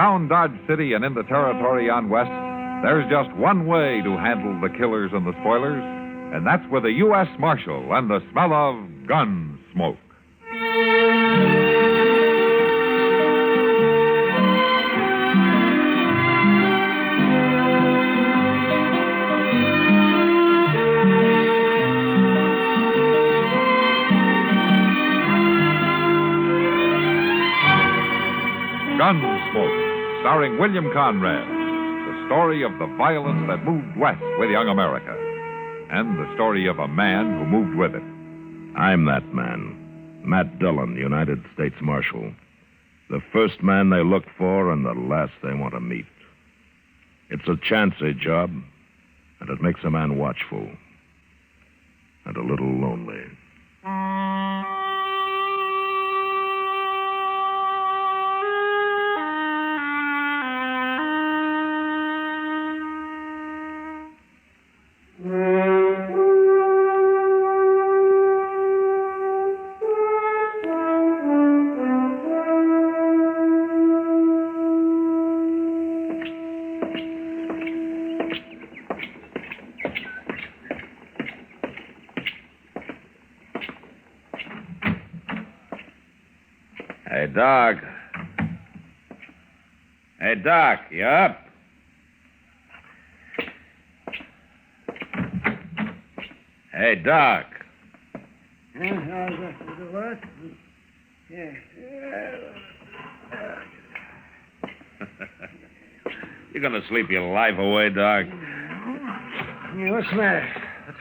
Around Dodge City and in the territory on west, there's just one way to handle the killers and the spoilers, and that's with a U.S. Marshal and the smell of Gunsmoke. Gunsmoke, starring William Conrad, the story of the violence that moved west with young America, and the story of a man who moved with it. I'm that man, Matt Dillon, United States Marshal. The first man they look for and the last they want to meet. It's a chancy job, and it makes a man watchful and a little lonely. Hey, Doc. Hey, Doc, you up? Hey, Doc. What? Yeah. You gonna sleep your life away, Doc? Yeah, what's the matter?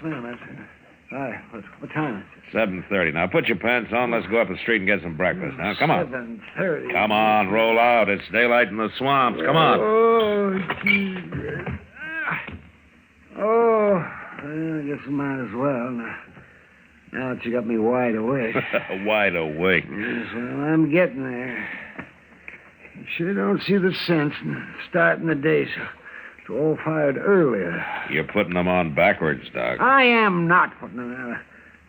Man? All right, what time is it? 7:30. Now, put your pants on. Let's go up the street and get some breakfast. Now, come on. 7:30. Come on, roll out. It's daylight in the swamps. Come on. Oh, Jesus. Well, I guess I might as well. Now that you got me wide awake. Wide awake. Yes, well, I'm getting there. You sure don't see the sense in starting the day so all fired earlier. You're putting them on backwards, Doc. I am not putting them on.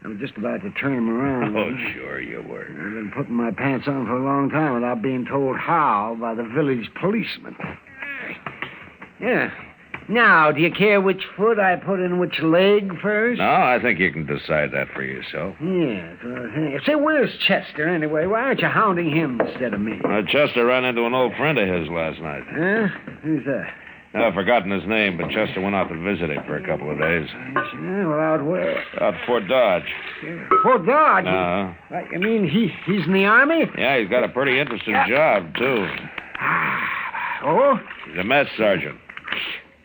I was just about to turn them around. Oh, sure you were. I've been putting my pants on for a long time without being told how by the village policeman. Yeah. Now, do you care which foot I put in which leg first? No, I think you can decide that for yourself. Yes. Say, where's Chester, anyway? Why aren't you hounding him instead of me? Chester ran into an old friend of his last night. Huh? Who's that? I've forgotten his name, but Chester went out to visit him for a couple of days. Yeah, well, out where? Out Fort Dodge. Fort Dodge? Uh-huh. You mean he's in the Army? Yeah, he's got a pretty interesting job, too. Oh? He's a mess sergeant.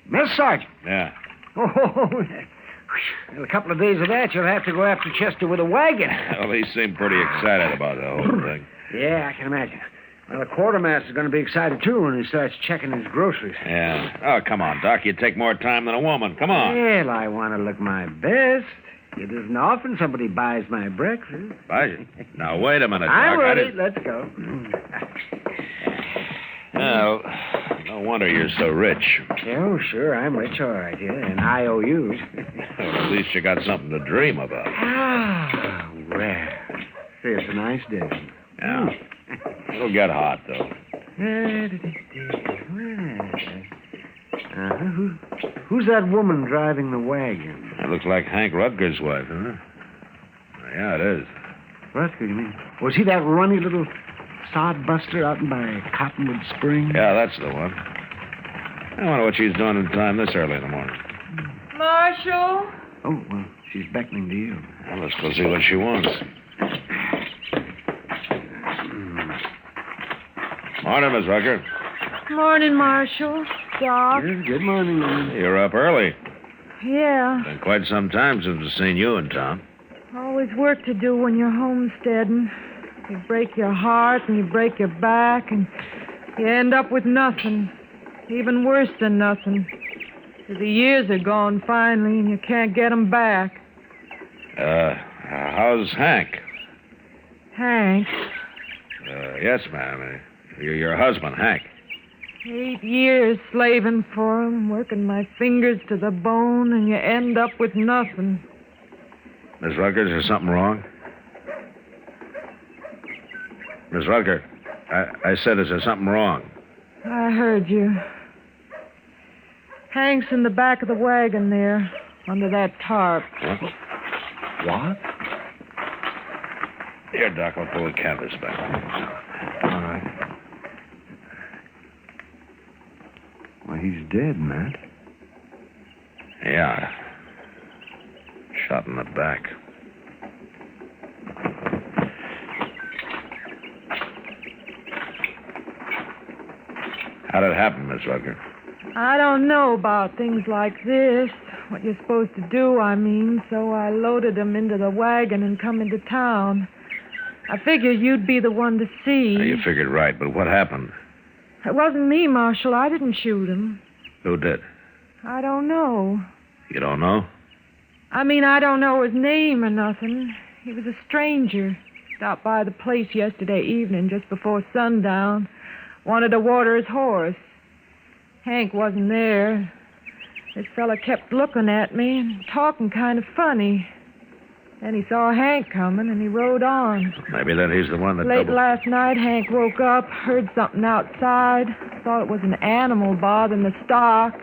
Mess sergeant? Yeah. Oh, well, a couple of days of that, you'll have to go after Chester with a wagon. Well, he seemed pretty excited about the whole thing. Yeah, I can imagine. Well, the quartermaster's going to be excited, too, when he starts checking his groceries. Yeah. Oh, come on, Doc. You take more time than a woman. Come on. Well, I want to look my best. It isn't often somebody buys my breakfast. Buys it? Now, wait a minute, Doc. I'm ready. Let's go. Well, no wonder you're so rich. Oh, sure, I'm rich, all right, yeah, and IOUs. Well, at least you got something to dream about. Ah, well, see, it's a nice day. Yeah. It'll get hot, though. Who's that woman driving the wagon? That looks like Hank Rutger's wife, huh? Yeah, it is. Rutger, you mean? Was he that runny little sodbuster out by Cottonwood Springs? Yeah, that's the one. I wonder what she's doing in time this early in the morning. Marshal? Oh, well, she's beckoning to you. Well, let's go see what she wants. Morning, Miss Rucker. Morning, Marshal. Doc. Good morning, ma'am. You're up early. Yeah. Been quite some time since I've seen you in town. Always work to do when you're homesteading. You break your heart and you break your back and you end up with nothing. Even worse than nothing. 'Cause the years are gone finally and you can't get 'em back. How's Hank? Hank? Yes, ma'am. Your husband, Hank. 8 years slaving for him, working my fingers to the bone, and you end up with nothing. Miss Rucker, is there something wrong? Miss Rucker, I said, is there something wrong? I heard you. Hank's in the back of the wagon there, under that tarp. What? Here, Doc, I'll pull the canvas back. All right. Well, he's dead, Matt. Yeah. Shot in the back. How'd it happen, Miss Rutger? I don't know about things like this. What you're supposed to do, I mean. So I loaded him into the wagon and come into town. I figured you'd be the one to see. Now, you figured right, but what happened? It wasn't me, Marshal. I didn't shoot him. Who did? I don't know. You don't know? I mean, I don't know his name or nothing. He was a stranger. Stopped by the place yesterday evening just before sundown. Wanted to water his horse. Hank wasn't there. This fella kept looking at me and talking kind of funny. Then he saw Hank coming and he rode on. Maybe then he's the one that Late last night, Hank woke up, heard something outside. Thought it was an animal bothering the stock.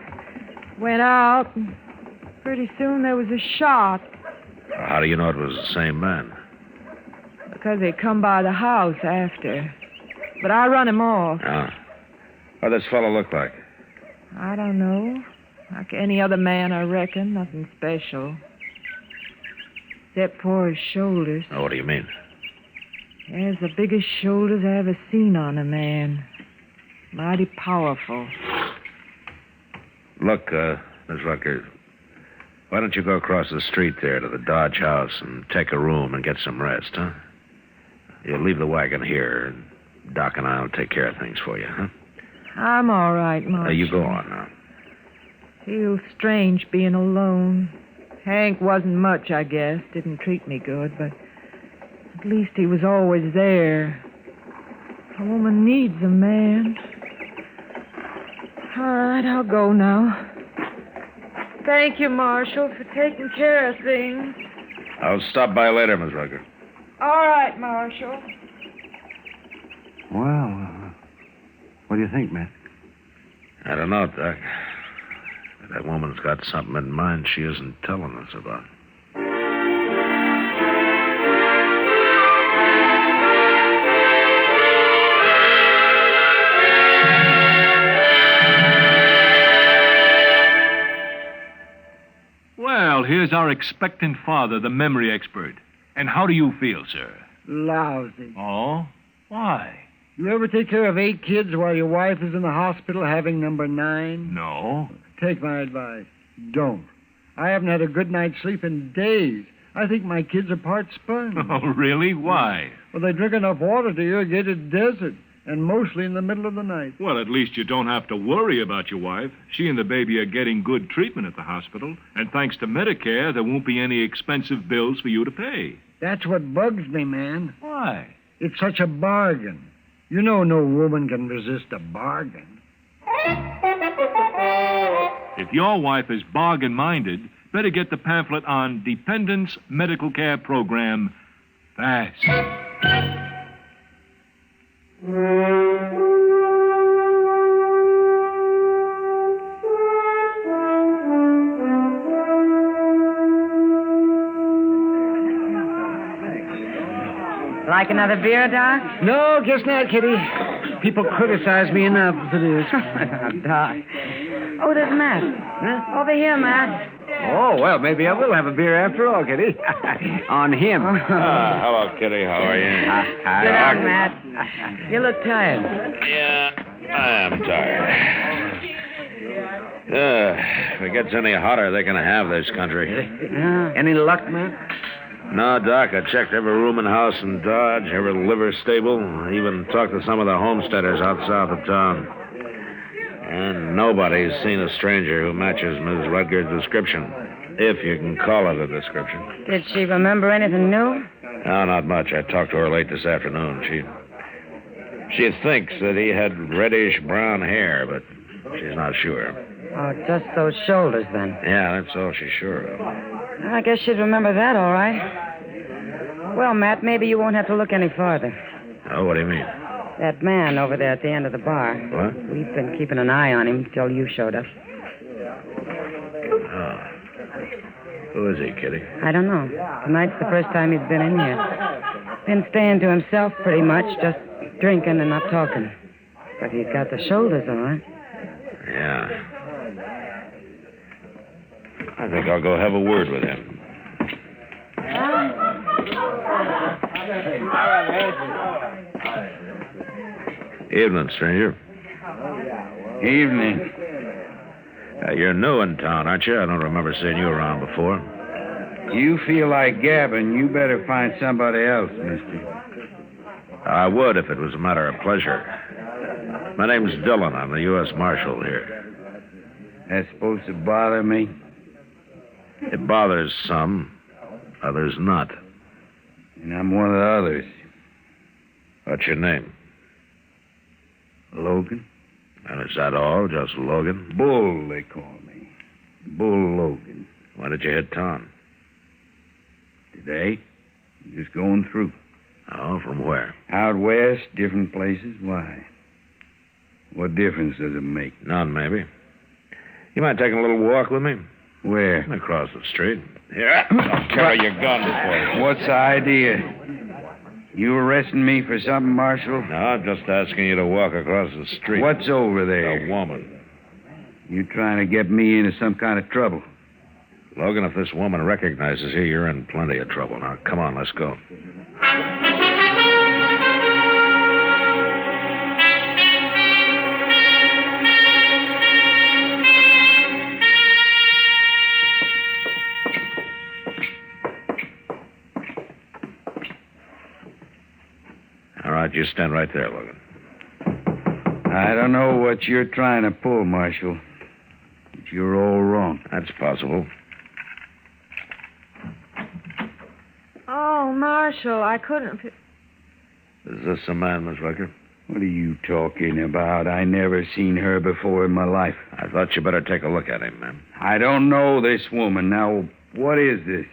Went out, and pretty soon there was a shot. How do you know it was the same man? Because they come by the house after. But I run him off. Ah. What does this fellow look like? I don't know. Like any other man, I reckon. Nothing special. Except for his shoulders. Oh, what do you mean? There's the biggest shoulders I ever seen on a man. Mighty powerful. Look, Miss Rutger, why don't you go across the street there to the Dodge house and take a room and get some rest, huh? You'll leave the wagon here, and Doc and I'll take care of things for you, huh? I'm all right, Marshal. You go on now. Feels strange being alone. Hank wasn't much, I guess. Didn't treat me good, but at least he was always there. A woman needs a man. All right, I'll go now. Thank you, Marshal, for taking care of things. I'll stop by later, Miss Rutger. All right, Marshal. Well, what do you think, Matt? I don't know, Doc. That woman's got something in mind she isn't telling us about. Well, here's our expectant father, the memory expert. And how do you feel, sir? Lousy. Oh? Why? You ever take care of 8 kids while your wife is in the hospital having number 9? No. Take my advice. Don't. I haven't had a good night's sleep in days. I think my kids are part sponge. Oh, really? Why? Well, they drink enough water to irrigate a desert, and mostly in the middle of the night. Well, at least you don't have to worry about your wife. She and the baby are getting good treatment at the hospital. And thanks to Medicare, there won't be any expensive bills for you to pay. That's what bugs me, man. Why? It's such a bargain. You know no woman can resist a bargain. If your wife is bargain-minded, better get the pamphlet on Dependents Medical Care Program fast. Like another beer, Doc? No, guess not, Kitty. People criticize me enough as it is. Doc. Oh, there's Matt. Huh? Over here, Matt. Oh, well, maybe I will have a beer after all, Kitty. On him. Hello, Kitty. How are you? Sit down, Matt. You look tired. Yeah, I am tired. If it gets any hotter, they can have this country. Any luck, man? No, Doc, I checked every room and house in Dodge, every liver stable. I even talked to some of the homesteaders out south of town. And nobody's seen a stranger who matches Ms. Rutger's description, if you can call it a description. Did she remember anything new? No, not much. I talked to her late this afternoon. She thinks that he had reddish-brown hair, but she's not sure. Oh, just those shoulders, then. Yeah, that's all she's sure of. I guess she'd remember that, all right. Well, Matt, maybe you won't have to look any farther. Oh, what do you mean? That man over there at the end of the bar. What? We've been keeping an eye on him till you showed up. Oh. Who is he, Kitty? I don't know. Tonight's the first time he's been in here. Been staying to himself pretty much, just drinking and not talking. But he's got the shoulders all right. Yeah. I think I'll go have a word with him. Evening, stranger. Evening. You're new in town, aren't you? I don't remember seeing you around before. You feel like gabbing, you better find somebody else, mister. I would if it was a matter of pleasure. My name's Dillon. I'm the U.S. Marshal here. That's supposed to bother me? It bothers some, others not. And I'm one of the others. What's your name? Logan? And is that all? Just Logan? Bull, they call me. Bull Logan. When did you hit town? Today? Just going through. Oh, from where? Out west, different places. Why? What difference does it make? None, maybe. You mind taking a little walk with me? Where? Across the street. Here, I'll carry your gun for you. What's the idea? You arresting me for something, Marshal? No, I'm just asking you to walk across the street. What's over there? A woman. You trying to get me into some kind of trouble? Logan, if this woman recognizes you, you're in plenty of trouble. Now, come on, let's go. All right, you stand right there, Logan. I don't know what you're trying to pull, Marshal. But you're all wrong. That's possible. Oh, Marshal, I couldn't... Is this a man, Miss Rucker? What are you talking about? I never seen her before in my life. I thought you better take a look at him, ma'am. I don't know this woman. Now, what is this?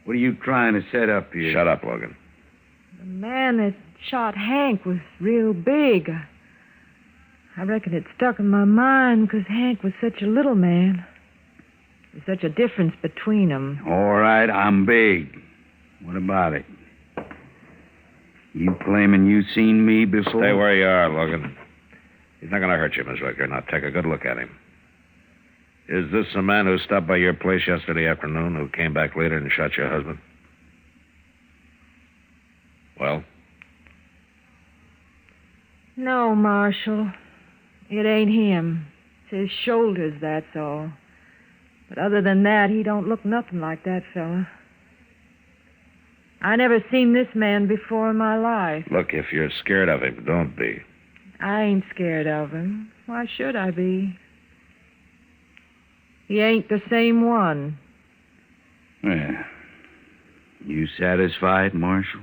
What are you trying to set up here? Shut up, Logan. The man that shot Hank was real big. I reckon it stuck in my mind because Hank was such a little man. There's such a difference between them. All right, I'm big. What about it? You claiming you seen me before? Stay where you are, Logan. He's not going to hurt you, Miss Rucker. Now, take a good look at him. Is this the man who stopped by your place yesterday afternoon, who came back later and shot your husband? Well? No, Marshal. It ain't him. It's his shoulders, that's all. But other than that, he don't look nothing like that fella. I never seen this man before in my life. Look, if you're scared of him, don't be. I ain't scared of him. Why should I be? He ain't the same one. Well, you satisfied, Marshal?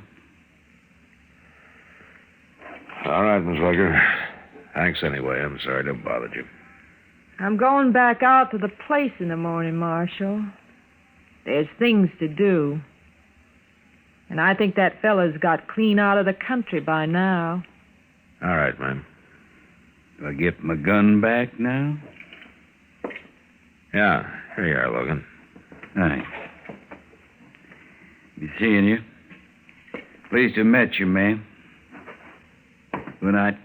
All right, Miss Rucker. Thanks anyway. I'm sorry to have bothered you. I'm going back out to the place in the morning, Marshal. There's things to do. And I think that fella's got clean out of the country by now. All right, ma'am. Do I get my gun back now? Yeah, here you are, Logan. Thanks. Be seeing you. Pleased to have met you, ma'am. Good night.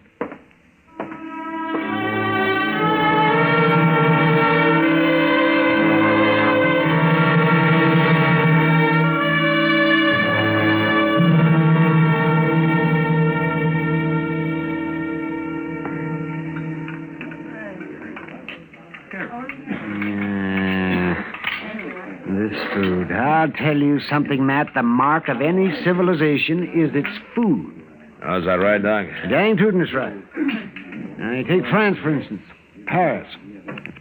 Food. I'll tell you something, Matt. The mark of any civilization is its food. Oh, is that right, Doc? Dang tootin' is right. Now, you take France, for instance. Paris.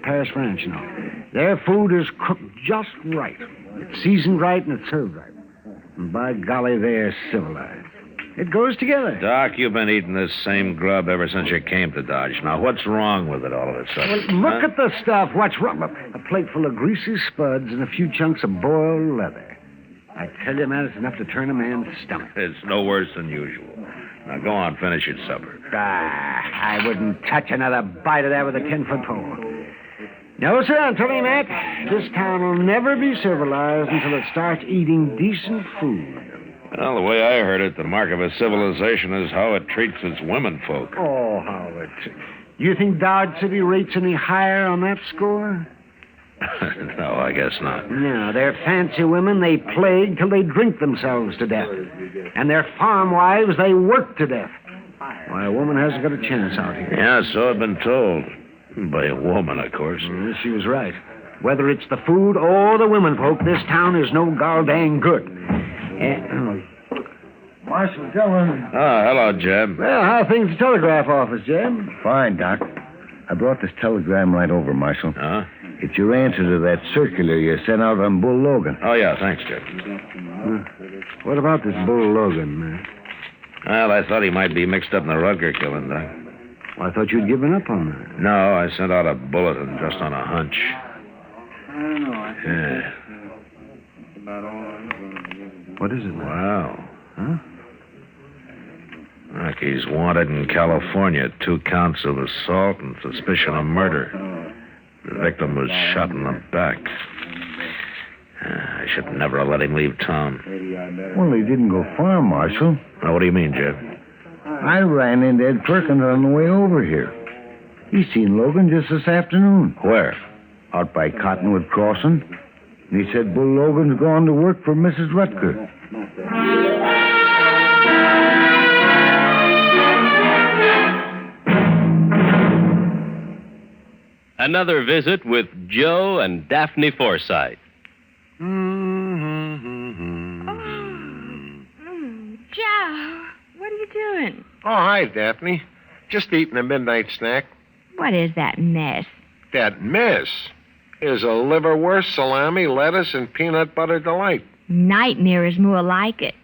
Paris, France, you know. Their food is cooked just right. It's seasoned right and it's served right. And by golly, they're civilized. It goes together. Doc, you've been eating this same grub ever since you came to Dodge. Now, what's wrong with it all of a sudden? Well, look at the stuff. What's wrong? A plate full of greasy spuds and a few chunks of boiled leather. I tell you, man, it's enough to turn a man's stomach. It's no worse than usual. Now go on, finish your supper. I wouldn't touch another bite of that with a 10-foot pole. No, sir, I'm telling you, Mac, this town will never be civilized until it starts eating decent food. Well, the way I heard it, the mark of a civilization is how it treats its women folk. Oh, Howard. You think Dodge City rates any higher on that score? No, I guess not. No, they're fancy women. They plague till they drink themselves to death. And their farm wives, they work to death. Why, a woman hasn't got a chance out here. Yeah, so I've been told. By a woman, of course. She was right. Whether it's the food or the women folk, this town is no goddamn good. Marshal Dillon. Oh, hello, Jeb. Well, how are things at the telegraph office, Jeb? Fine, Doc. I brought this telegram right over, Marshal. Huh? It's your answer to that circular you sent out on Bull Logan. Oh, yeah, thanks, Jeb. What about this Bull Logan, man? Well, I thought he might be mixed up in the Rutger killing, Doc. Well, I thought you'd given up on that. No, I sent out a bulletin just on a hunch. Yeah. What is it, man? Wow. Huh? Like he's wanted in California, 2 counts of assault and suspicion of murder. The victim was shot in the back. I should never have let him leave town. Well, he didn't go far, Marshal. Now, what do you mean, Jeb? I ran into Ed Perkins on the way over here. He seen Logan just this afternoon. Where? Out by Cottonwood Crossing. And he said Bull Logan's gone to work for Mrs. Rutger. Another visit with Joe and Daphne Forsythe. Joe, what are you doing? Oh, hi, Daphne. Just eating a midnight snack. What is that mess? That mess is a liverwurst, salami, lettuce, and peanut butter delight. Nightmare is more like it.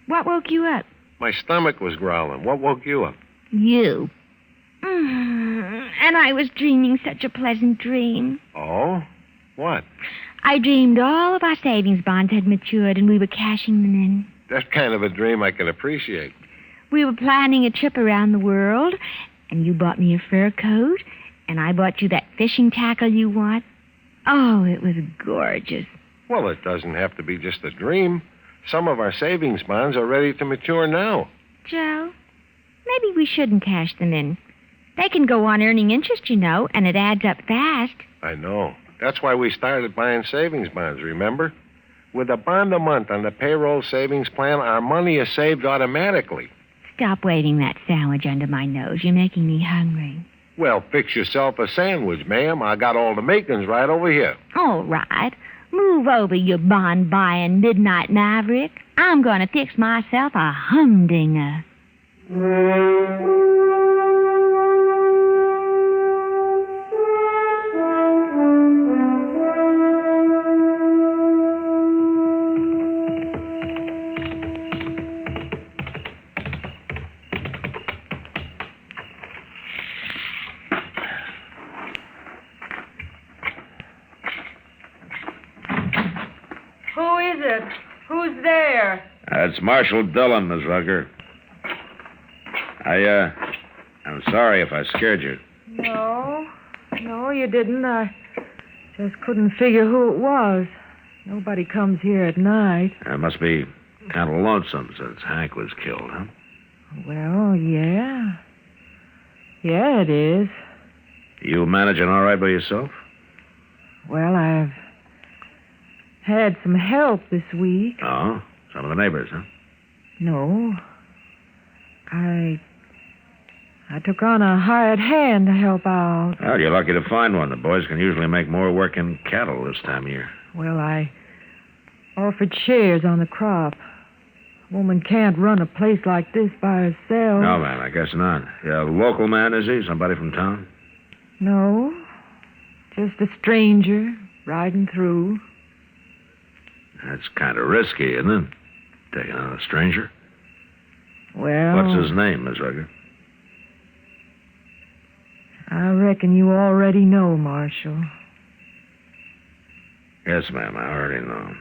What woke you up? My stomach was growling. What woke you up? You. And I was dreaming such a pleasant dream. Oh? What? I dreamed all of our savings bonds had matured and we were cashing them in. That's kind of a dream I can appreciate. We were planning a trip around the world, and you bought me a fur coat, and I bought you that fishing tackle you want. Oh, it was gorgeous. Well, it doesn't have to be just a dream. Some of our savings bonds are ready to mature now. Joe, maybe we shouldn't cash them in. They can go on earning interest, you know, and it adds up fast. I know. That's why we started buying savings bonds, remember? With a bond a month on the payroll savings plan, our money is saved automatically. Stop waving that sandwich under my nose. You're making me hungry. Well, fix yourself a sandwich, ma'am. I got all the makings right over here. All right. Move over, you bond-buying midnight maverick. I'm going to fix myself a humdinger. Who is it? Who's there? It's Marshal Dillon, Miss Rutger. I'm sorry if I scared you. No, you didn't. I just couldn't figure who it was. Nobody comes here at night. It must be kind of lonesome since Hank was killed, huh? Well, yeah. Yeah, it is. You managing all right by yourself? Well, I've had some help this week. Oh? Some of the neighbors, huh? No. I took on a hired hand to help out. Well, you're lucky to find one. The boys can usually make more work in cattle this time of year. Well, I offered shares on the crop. A woman can't run a place like this by herself. No, man, I guess not. Yeah, a local man, is he? Somebody from town? No. Just a stranger riding through. That's kind of risky, isn't it? Taking on a stranger. Well... What's his name, Miss Rutger? I reckon you already know, Marshal. Yes, ma'am, I already know.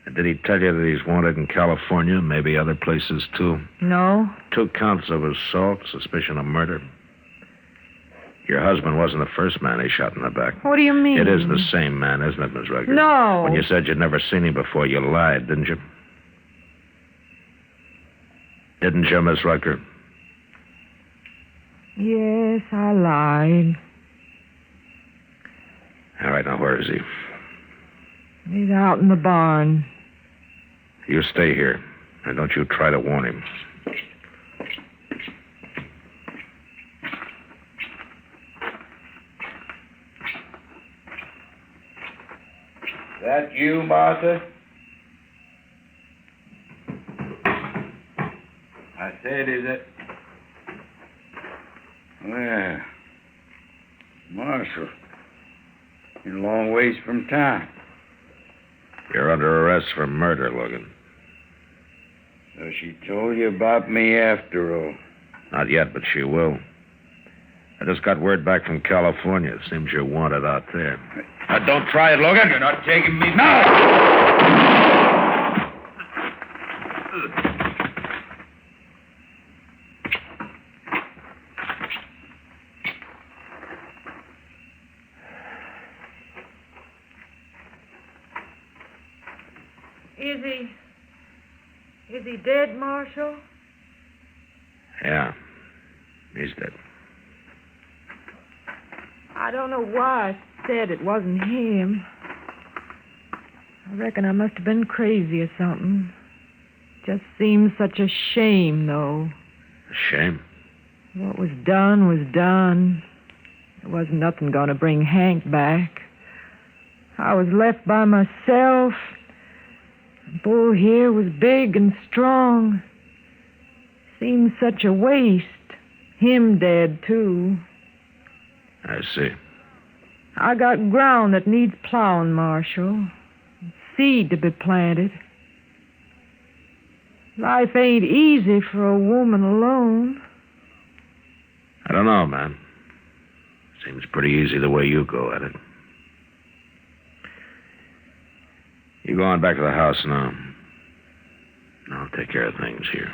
And did he tell you that he's wanted in California, maybe other places, too? No. 2 counts of assault, suspicion of murder. Your husband wasn't the first man he shot in the back. What do you mean? It is the same man, isn't it, Miss Rutger? No. When you said you'd never seen him before, you lied, didn't you? Didn't you, Miss Rutger? Yes, I lied. All right, now where is he? He's out in the barn. You stay here, and don't you try to warn him. That you, Martha? I said, is it? Well, Marshal, you're a long ways from town. You're under arrest for murder, Logan. So she told you about me after all. Not yet, but she will. I just got word back from California. It seems you're wanted out there. Now, don't try it, Logan. You're not taking me now. Is he dead, Marshal? Yeah, he's dead. I don't know why I said it wasn't him. I reckon I must have been crazy or something. Just seems such a shame, though. A shame? What was done was done. There wasn't nothing going to bring Hank back. I was left by myself. Bull here was big and strong. Seemed such a waste. Him dead, too. I see. I got ground that needs plowing, Marshal. Seed to be planted. Life ain't easy for a woman alone. I don't know, man. Seems pretty easy the way you go at it. You go on back to the house now. I'll take care of things here.